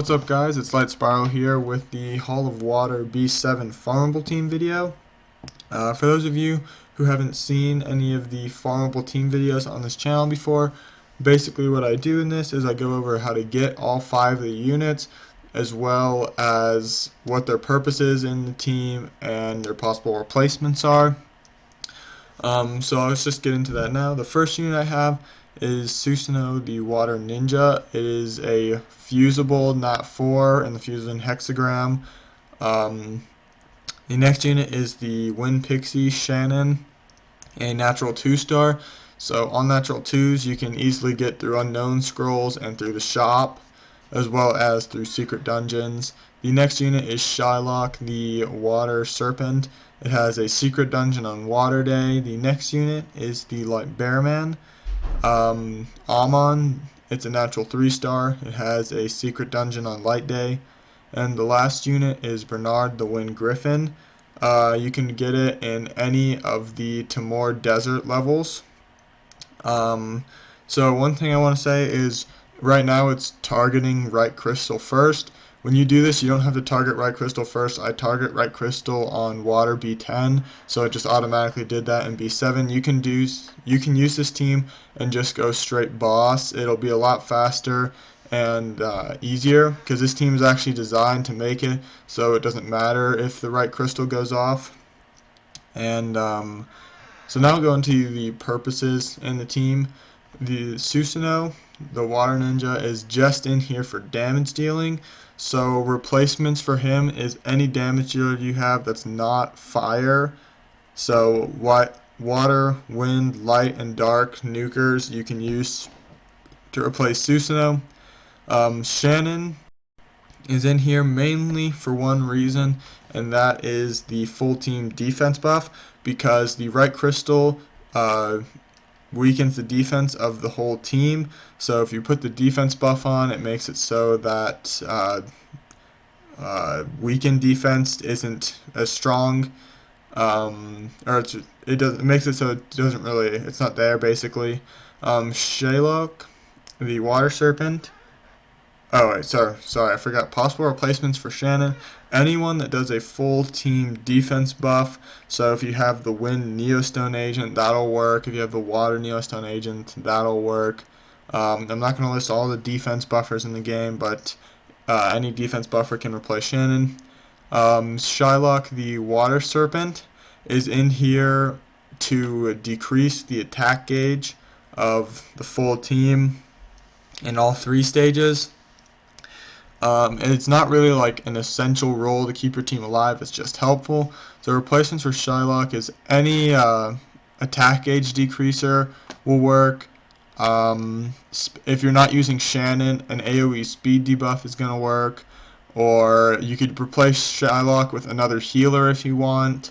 What's up guys, it's Light Spiral here with the Hall of Water B7 Farmable team video. For those of you who haven't seen any of the Farmable team videos on this channel before, basically what I do in this is I go over how to get all 5 of the units, as well as what their purpose is in the team and their possible replacements are. So let's just get into that now. The first unit I have is Susanoo, the Water Ninja. It is a fusible Nat 4 and the fusion hexagram. The next unit is the Wind Pixie Shannon, a natural 2-star. So on natural 2s you can easily get through unknown scrolls and through the shop, as well as through secret dungeons. The next unit is Shylock, the Water Serpent. It has a secret dungeon on Water Day. The next unit is the Light Bearman. Amon, it's a natural 3-star. It has a secret dungeon on Light Day. And the last unit is Bernard, the Wind Griffin. You can get it in any of the Timor Desert levels. So one thing I want to say is right now it's targeting right crystal first. When you do this, you don't have to target right crystal first. I target right crystal on water B10, so it just automatically did that in B7. You can use this team and just go straight boss. It'll be a lot faster and easier, because this team is actually designed to make it so it doesn't matter if the right crystal goes off. And so now we'll go into the purposes in the team. The Susanoo, the Water Ninja, is just in here for damage dealing. So replacements for him is any damage dealer you have that's not fire. So water, wind, light, and dark nukers you can use to replace Susanoo. Shannon is in here mainly for one reason, and that is the full team defense buff, because the right crystal weakens the defense of the whole team. So if you put the defense buff on, it makes it so that weakened defense isn't as strong, it makes it so it's not there basically. Shylock, the Water Serpent. Oh wait, sorry, I forgot. Possible replacements for Shannon. Anyone that does a full team defense buff. So if you have the Wind Neostone Agent, that'll work. If you have the Water Neostone Agent, that'll work. I'm not going to list all the defense buffers in the game, but any defense buffer can replace Shannon. Shylock, the Water Serpent, is in here to decrease the attack gauge of the full team in all 3 stages. It's not really like an essential role to keep your team alive, it's just helpful. So replacements for Shylock is any attack gauge decreaser will work. If you're not using Shannon, an AoE speed debuff is going to work. Or you could replace Shylock with another healer if you want.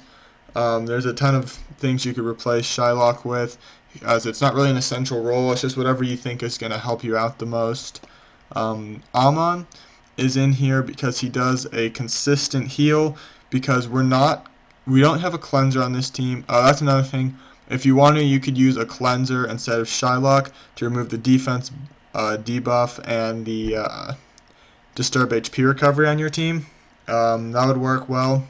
There's a ton of things you could replace Shylock with, as it's not really an essential role, it's just whatever you think is going to help you out the most. Amon is in here because he does a consistent heal, because we don't have a cleanser on this team. That's another thing. If you want to, you could use a cleanser instead of Shylock to remove the defense debuff and the disturb HP recovery on your team. That would work well.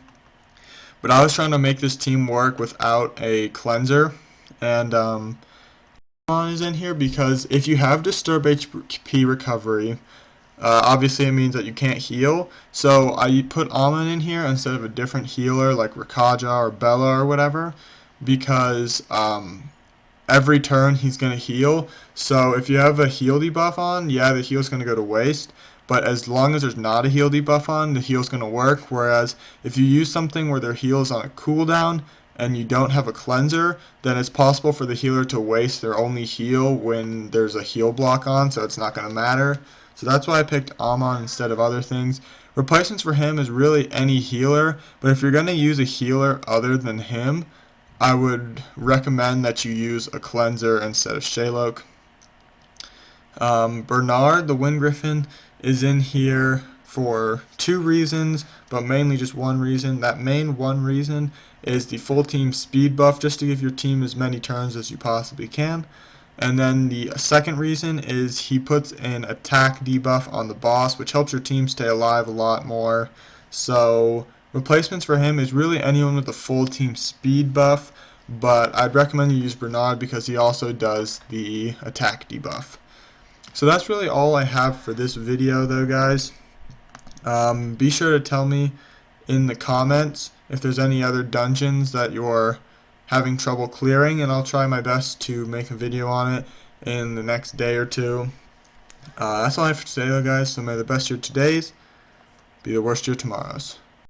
But I was trying to make this team work without a cleanser, and Amon is in here because if you have disturb HP recovery, obviously it means that you can't heal. So I put Amon in here instead of a different healer like Rakaja or Bella or whatever, because every turn he's going to heal. So if you have a heal debuff on, yeah, the heal's going to go to waste. But as long as there's not a heal debuff on, the heal's going to work. Whereas if you use something where their heal is on a cooldown and you don't have a cleanser, then it's possible for the healer to waste their only heal when there's a heal block on, so it's not going to matter. So that's why I picked Amon instead of other things. Replacements for him is really any healer, but if you're going to use a healer other than him, I would recommend that you use a cleanser instead of Shylock. Bernard, the Wind Griffin, is in here for 2 reasons, but mainly just one reason. That main one reason is the full team speed buff, just to give your team as many turns as you possibly can. And then the second reason is he puts an attack debuff on the boss, which helps your team stay alive a lot more. So replacements for him is really anyone with a full team speed buff, but I'd recommend you use Bernard because he also does the attack debuff. So that's really all I have for this video though, guys. Be sure to tell me in the comments if there's any other dungeons that you're having trouble clearing, and I'll try my best to make a video on it in the next day or two. That's all I have for today though, guys, so may the best your todays be the worst your tomorrows.